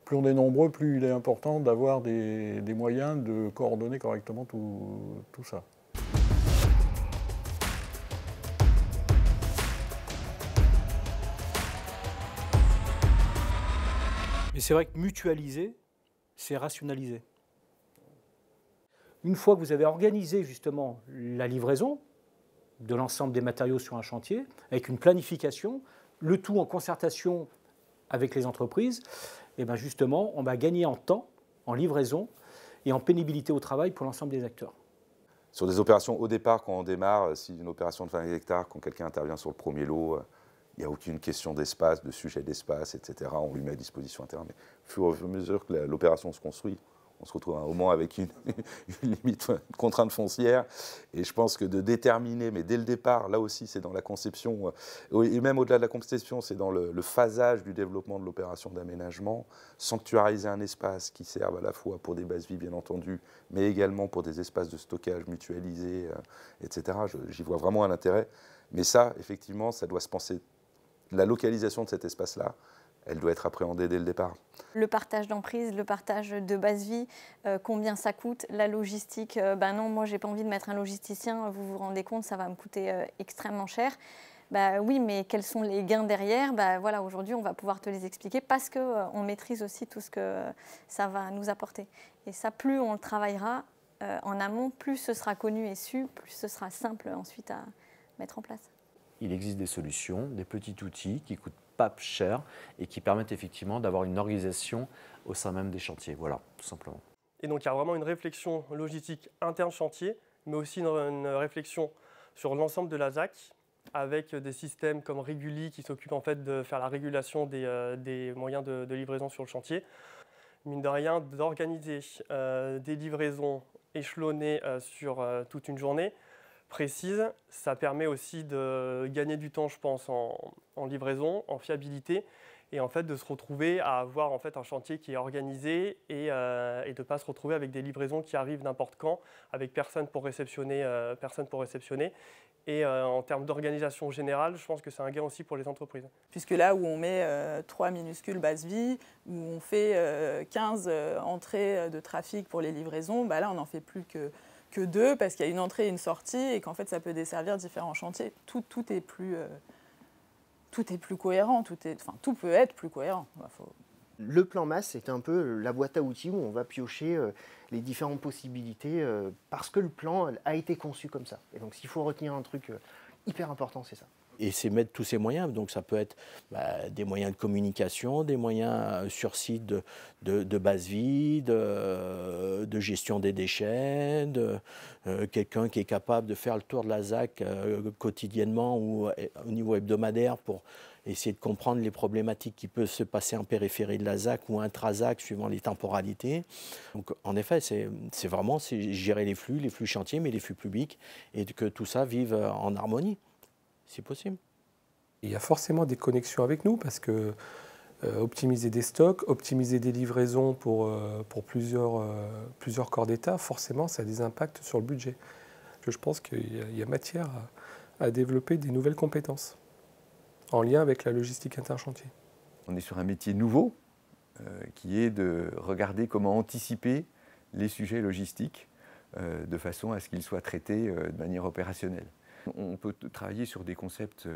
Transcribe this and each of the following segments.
plus on est nombreux, plus il est important d'avoir des moyens de coordonner correctement tout ça. Mais c'est vrai que mutualiser, c'est rationaliser. Une fois que vous avez organisé justement la livraison de l'ensemble des matériaux sur un chantier, avec une planification, le tout en concertation avec les entreprises, et bien justement, on va gagner en temps, en livraison et en pénibilité au travail pour l'ensemble des acteurs. Sur des opérations, au départ, quand on démarre, si une opération de 20 hectares, quand quelqu'un intervient sur le premier lot, il n'y a aucune question d'espace, de sujet d'espace, etc. On lui met à disposition un terrain. Mais au fur et à mesure que l'opération se construit, on se retrouve à un moment avec une limite, une contrainte foncière. Et je pense que de déterminer, mais dès le départ, là aussi, c'est dans la conception, et même au-delà de la conception, c'est dans le phasage du développement de l'opération d'aménagement, sanctuariser un espace qui serve à la fois pour des bases vies, bien entendu, mais également pour des espaces de stockage mutualisés, etc. J'y vois vraiment un intérêt. Mais ça, effectivement, ça doit se penser. La localisation de cet espace-là, elle doit être appréhendée dès le départ. Le partage d'emprise, le partage de base vie, combien ça coûte, la logistique, ben non, moi j'ai pas envie de mettre un logisticien, vous vous rendez compte, ça va me coûter extrêmement cher. Bah oui, mais quels sont les gains derrière? Bah voilà, aujourd'hui on va pouvoir te les expliquer parce qu'on maîtrise aussi tout ce que ça va nous apporter. Et ça, plus on le travaillera en amont, plus ce sera connu et su, plus ce sera simple ensuite à mettre en place. Il existe des solutions, des petits outils qui ne coûtent pas cher et qui permettent effectivement d'avoir une organisation au sein même des chantiers. Voilà, tout simplement. Et donc il y a vraiment une réflexion logistique interne chantier, mais aussi une réflexion sur l'ensemble de la ZAC, avec des systèmes comme Réguli qui s'occupent en fait de faire la régulation des moyens de livraison sur le chantier. Mine de rien, d'organiser des livraisons échelonnées sur toute une journée précise, ça permet aussi de gagner du temps, je pense, en livraison, en fiabilité, et en fait de se retrouver à avoir en fait un chantier qui est organisé et de ne pas se retrouver avec des livraisons qui arrivent n'importe quand, avec personne pour réceptionner. Et en termes d'organisation générale, je pense que c'est un gain aussi pour les entreprises. Puisque là où on met 3 minuscules bases vie, où on fait 15 entrées de trafic pour les livraisons, bah là on n'en fait plus que 2 parce qu'il y a une entrée et une sortie et qu'en fait ça peut desservir différents chantiers. Tout est plus cohérent, tout peut être plus cohérent. Le plan masse, c'est un peu la boîte à outils où on va piocher les différentes possibilités parce que le plan a été conçu comme ça. Et donc s'il faut retenir un truc hyper important, c'est ça. Et c'est mettre tous ces moyens, donc ça peut être des moyens de communication, des moyens sur site de base vie, de gestion des déchets, quelqu'un qui est capable de faire le tour de la ZAC quotidiennement ou au niveau hebdomadaire pour essayer de comprendre les problématiques qui peuvent se passer en périphérie de la ZAC ou intra-ZAC suivant les temporalités. Donc en effet, c'est vraiment gérer les flux chantiers, mais les flux publics, et que tout ça vive en harmonie. C'est possible. Il y a forcément des connexions avec nous parce que optimiser des stocks, optimiser des livraisons pour plusieurs corps d'État, forcément ça a des impacts sur le budget. Je pense qu'il y a matière à développer des nouvelles compétences en lien avec la logistique interchantier. On est sur un métier nouveau qui est de regarder comment anticiper les sujets logistiques de façon à ce qu'ils soient traités de manière opérationnelle. On peut travailler sur des concepts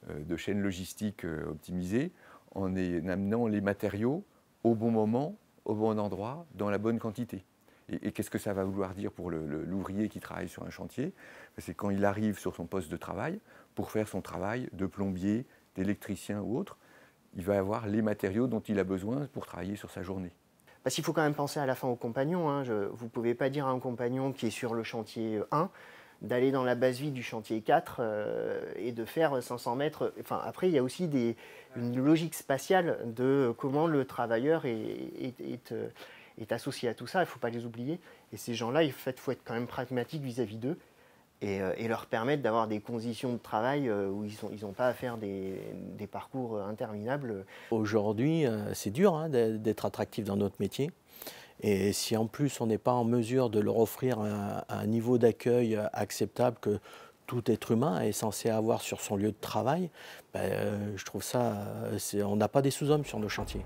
de chaîne logistique optimisée en amenant les matériaux au bon moment, au bon endroit, dans la bonne quantité. Et qu'est-ce que ça va vouloir dire pour l'ouvrier qui travaille sur un chantier? C'est quand il arrive sur son poste de travail, pour faire son travail de plombier, d'électricien ou autre, il va avoir les matériaux dont il a besoin pour travailler sur sa journée. Parce qu'il faut quand même penser à la fin au compagnon. Hein. Vous ne pouvez pas dire à un compagnon qui est sur le chantier 1 d'aller dans la base vie du chantier 4 et de faire 500 mètres. Enfin, après, il y a aussi une logique spatiale de comment le travailleur est associé à tout ça. Il ne faut pas les oublier. Et ces gens-là, il faut être quand même pragmatique vis-à-vis d'eux et leur permettre d'avoir des conditions de travail où ils n'ont pas à faire des parcours interminables. Aujourd'hui, c'est dur hein, d'être attractif dans notre métier. Et si en plus on n'est pas en mesure de leur offrir un niveau d'accueil acceptable que tout être humain est censé avoir sur son lieu de travail, je trouve ça, on n'a pas des sous-hommes sur nos chantiers.